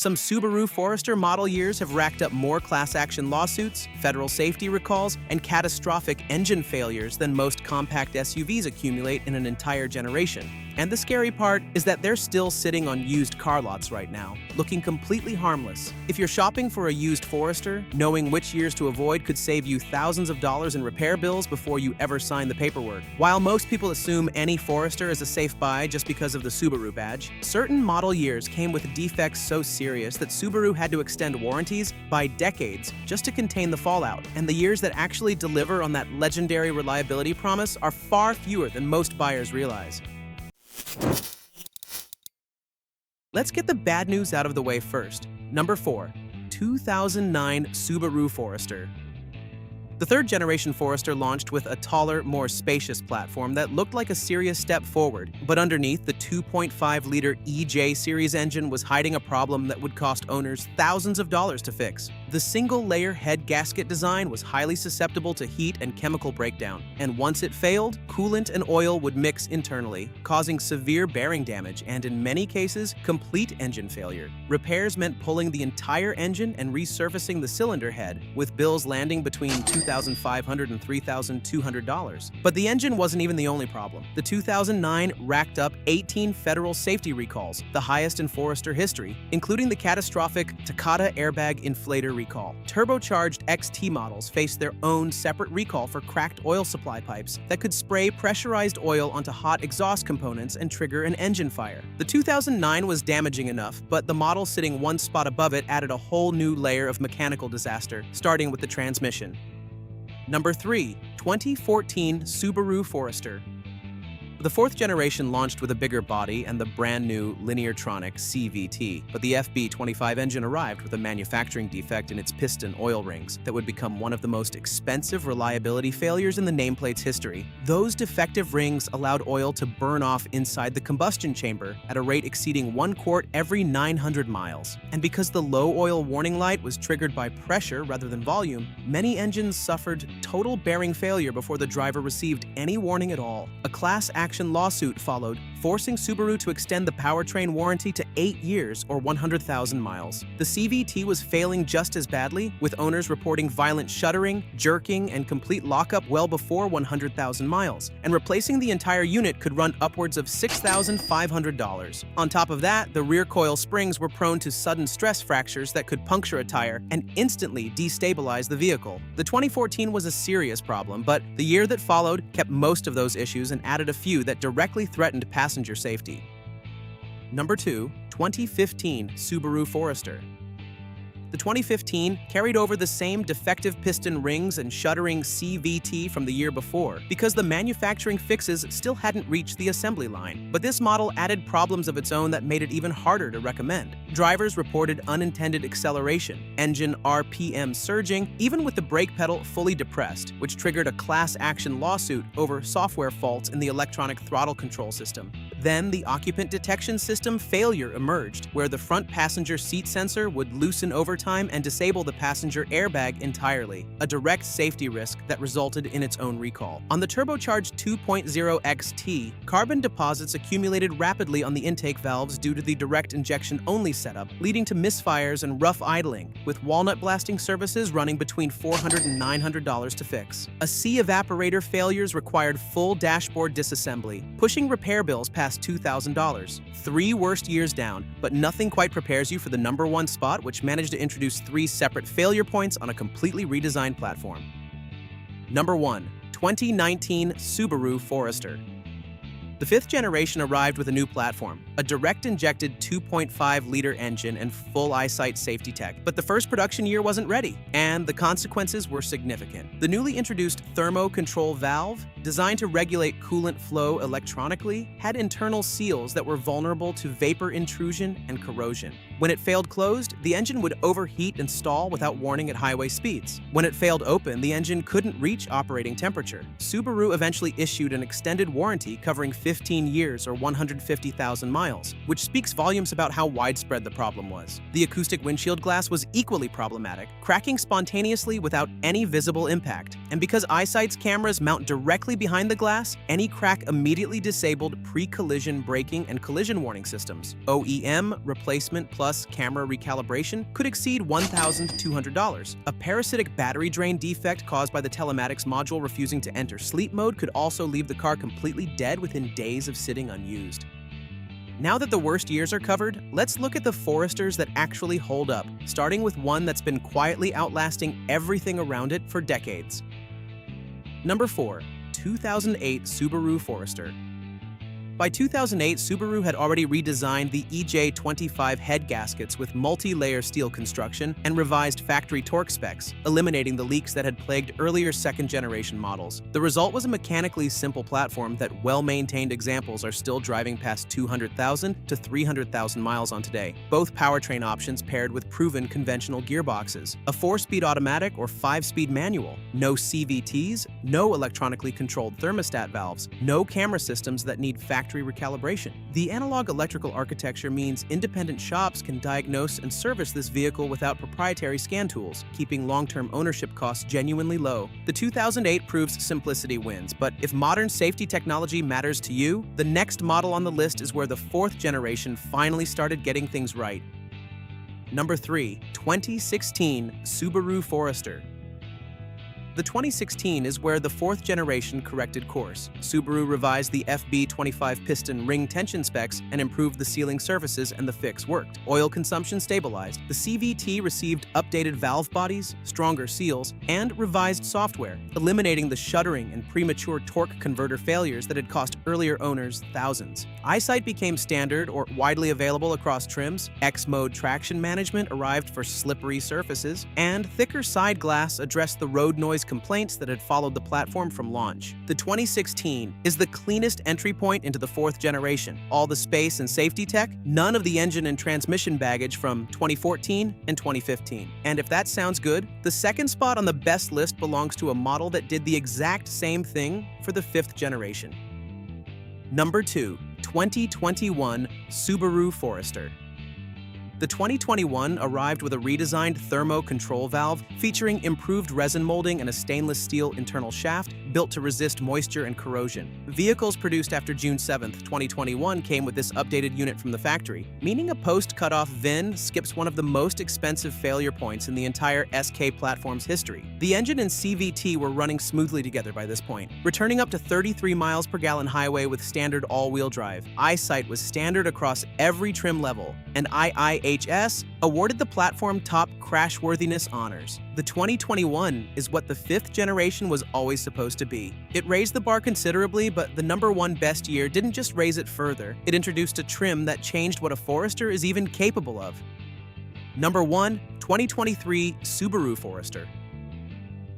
Some Subaru Forester model years have racked up more class action lawsuits, federal safety recalls, and catastrophic engine failures than most compact SUVs accumulate in an entire generation. And the scary part is that they're still sitting on used car lots right now, looking completely harmless. If you're shopping for a used Forester, knowing which years to avoid could save you thousands of dollars in repair bills before you ever sign the paperwork. While most people assume any Forester is a safe buy just because of the Subaru badge, certain model years came with defects so serious that Subaru had to extend warranties by decades just to contain the fallout. And the years that actually deliver on that legendary reliability promise are far fewer than most buyers realize. Let's get the bad news out of the way first. Number 4. 2009 Subaru Forester. The third-generation Forester launched with a taller, more spacious platform that looked like a serious step forward, but underneath, the 2.5-liter EJ series engine was hiding a problem that would cost owners thousands of dollars to fix. The single-layer head gasket design was highly susceptible to heat and chemical breakdown, and once it failed, coolant and oil would mix internally, causing severe bearing damage and, in many cases, complete engine failure. Repairs meant pulling the entire engine and resurfacing the cylinder head, with bills landing between $2,500 and $3,200. But the engine wasn't even the only problem. The 2009 racked up 18 federal safety recalls, the highest in Forester history, including the catastrophic Takata airbag inflator recall. Turbocharged XT models faced their own separate recall for cracked oil supply pipes that could spray pressurized oil onto hot exhaust components and trigger an engine fire. The 2009 was damaging enough, but the model sitting one spot above it added a whole new layer of mechanical disaster, starting with the transmission. Number 3. 2014 Subaru Forester. The fourth generation launched with a bigger body and the brand new Lineartronic CVT, but the FB25 engine arrived with a manufacturing defect in its piston oil rings that would become one of the most expensive reliability failures in the nameplate's history. Those defective rings allowed oil to burn off inside the combustion chamber at a rate exceeding 1 quart every 900 miles. And because the low oil warning light was triggered by pressure rather than volume, many engines suffered total bearing failure before the driver received any warning at all. A class action lawsuit followed, forcing Subaru to extend the powertrain warranty to 8 years or 100,000 miles. The CVT was failing just as badly, with owners reporting violent shuddering, jerking, and complete lockup well before 100,000 miles, and replacing the entire unit could run upwards of $6,500. On top of that, the rear coil springs were prone to sudden stress fractures that could puncture a tire and instantly destabilize the vehicle. The 2014 was a serious problem, but the year that followed kept most of those issues and added a few that directly threatened passenger safety. Number 2. 2015 Subaru Forester. The 2015 carried over the same defective piston rings and shuddering CVT from the year before because the manufacturing fixes still hadn't reached the assembly line. But this model added problems of its own that made it even harder to recommend. Drivers reported unintended acceleration, engine RPM surging, even with the brake pedal fully depressed, which triggered a class action lawsuit over software faults in the electronic throttle control system. Then the occupant detection system failure emerged, where the front passenger seat sensor would loosen over time and disable the passenger airbag entirely, a direct safety risk that resulted in its own recall. On the turbocharged 2.0 XT, carbon deposits accumulated rapidly on the intake valves due to the direct injection-only setup, leading to misfires and rough idling, with walnut blasting services running between $400 and $900 to fix. A sea of evaporator failures required full dashboard disassembly, pushing repair bills past $2,000. 3 worst years down, but nothing quite prepares you for the number 1 spot, which managed to introduce 3 separate failure points on a completely redesigned platform. Number 1. 2019 Subaru Forester. The fifth generation arrived with a new platform, a direct-injected 2.5-liter engine and full eyesight safety tech. But the first production year wasn't ready, and the consequences were significant. The newly introduced thermo control valve, designed to regulate coolant flow electronically, had internal seals that were vulnerable to vapor intrusion and corrosion. When it failed closed, the engine would overheat and stall without warning at highway speeds. When it failed open, the engine couldn't reach operating temperature. Subaru eventually issued an extended warranty covering 15 years or 150,000 miles, which speaks volumes about how widespread the problem was. The acoustic windshield glass was equally problematic, cracking spontaneously without any visible impact. And because eyesight's cameras mount directly behind the glass, any crack immediately disabled pre-collision braking and collision warning systems, OEM, replacement plus plus camera recalibration could exceed $1,200. A parasitic battery drain defect caused by the telematics module refusing to enter sleep mode could also leave the car completely dead within days of sitting unused. Now that the worst years are covered, let's look at the Foresters that actually hold up, starting with one that's been quietly outlasting everything around it for decades. Number 4. 2008 Subaru Forester. By 2008, Subaru had already redesigned the EJ25 head gaskets with multi-layer steel construction and revised factory torque specs, eliminating the leaks that had plagued earlier second-generation models. The result was a mechanically simple platform that well-maintained examples are still driving past 200,000 to 300,000 miles on today. Both powertrain options paired with proven conventional gearboxes, a 4-speed automatic or 5-speed manual, no CVTs, no electronically controlled thermostat valves, no camera systems that need factory recalibration. The analog electrical architecture means independent shops can diagnose and service this vehicle without proprietary scan tools, keeping long-term ownership costs genuinely low. The 2008 proves simplicity wins, but if modern safety technology matters to you, the next model on the list is where the 4th generation finally started getting things right. Number 3. 2016 Subaru Forester. The 2016 is where the 4th generation corrected course. Subaru revised the FB25 piston ring tension specs and improved the sealing surfaces, and the fix worked. Oil consumption stabilized. The CVT received updated valve bodies, stronger seals, and revised software, eliminating the shuddering and premature torque converter failures that had cost earlier owners thousands. EyeSight became standard or widely available across trims, X-mode traction management arrived for slippery surfaces, and thicker side glass addressed the road noise complaints that had followed the platform from launch. The 2016 is the cleanest entry point into the 4th generation. All the space and safety tech, none of the engine and transmission baggage from 2014 and 2015. And if that sounds good, the second spot on the best list belongs to a model that did the exact same thing for the 5th generation. Number 2. 2021 Subaru Forester. The 2021 arrived with a redesigned thermo control valve featuring improved resin molding and a stainless steel internal shaft built to resist moisture and corrosion. Vehicles produced after June 7, 2021 came with this updated unit from the factory, meaning a post-cutoff VIN skips one of the most expensive failure points in the entire SK platform's history. The engine and CVT were running smoothly together by this point, returning up to 33 miles per gallon highway with standard all-wheel drive. EyeSight was standard across every trim level, and IIHS awarded the platform top crashworthiness honors. The 2021 is what the 5th generation was always supposed to be. It raised the bar considerably, but the number 1 best year didn't just raise it further. It introduced a trim that changed what a Forester is even capable of. Number 1. 2023 Subaru Forester.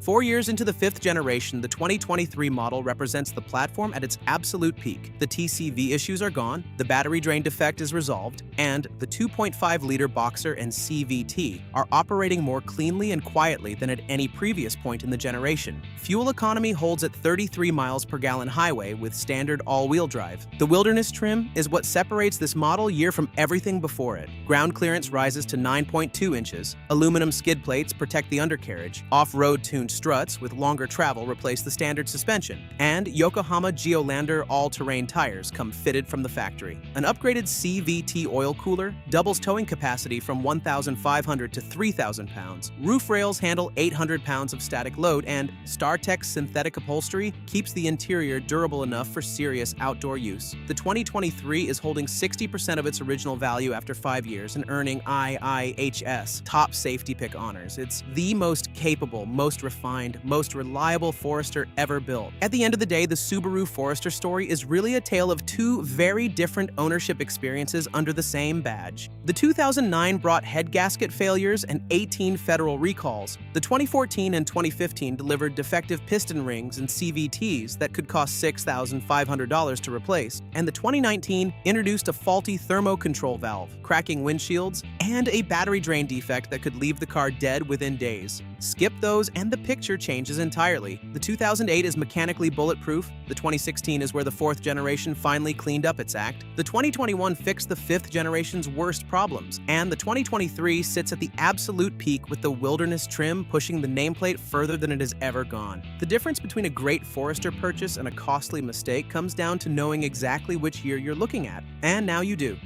4 years into the 5th generation, the 2023 model represents the platform at its absolute peak. The TCV issues are gone, the battery drain defect is resolved, and the 2.5-liter Boxer and CVT are operating more cleanly and quietly than at any previous point in the generation. Fuel economy holds at 33 miles per gallon highway with standard all-wheel drive. The Wilderness trim is what separates this model year from everything before it. Ground clearance rises to 9.2 inches, aluminum skid plates protect the undercarriage, off-road tuned struts with longer travel replace the standard suspension, and Yokohama Geolandar all-terrain tires come fitted from the factory. An upgraded CVT oil cooler doubles towing capacity from 1,500 to 3,000 pounds. Roof rails handle 800 pounds of static load, and StarTech synthetic upholstery keeps the interior durable enough for serious outdoor use. The 2023 is holding 60% of its original value after 5 years and earning IIHS top safety pick honors. It's the most capable, most refined, most reliable Forester ever built. At the end of the day, the Subaru Forester story is really a tale of 2 very different ownership experiences under the same badge. The 2009 brought head gasket failures and 18 federal recalls. The 2014 and 2015 delivered defective piston rings and CVTs that could cost $6,500 to replace. And the 2019 introduced a faulty thermo control valve, cracking windshields, and a battery drain defect that could leave the car dead within days. Skip those and the picture changes entirely. The 2008 is mechanically bulletproof, the 2016 is where the 4th generation finally cleaned up its act, the 2021 fixed the 5th generation's worst problems, and the 2023 sits at the absolute peak with the Wilderness trim pushing the nameplate further than it has ever gone. The difference between a great Forester purchase and a costly mistake comes down to knowing exactly which year you're looking at, and now you do.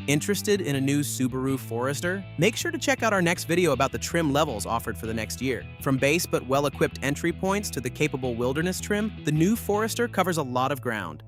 Interested in a new Subaru Forester? Make sure to check out our next video about the trim levels offered for the next year. From base but well-equipped entry points to the capable wilderness trim, the new Forester covers a lot of ground.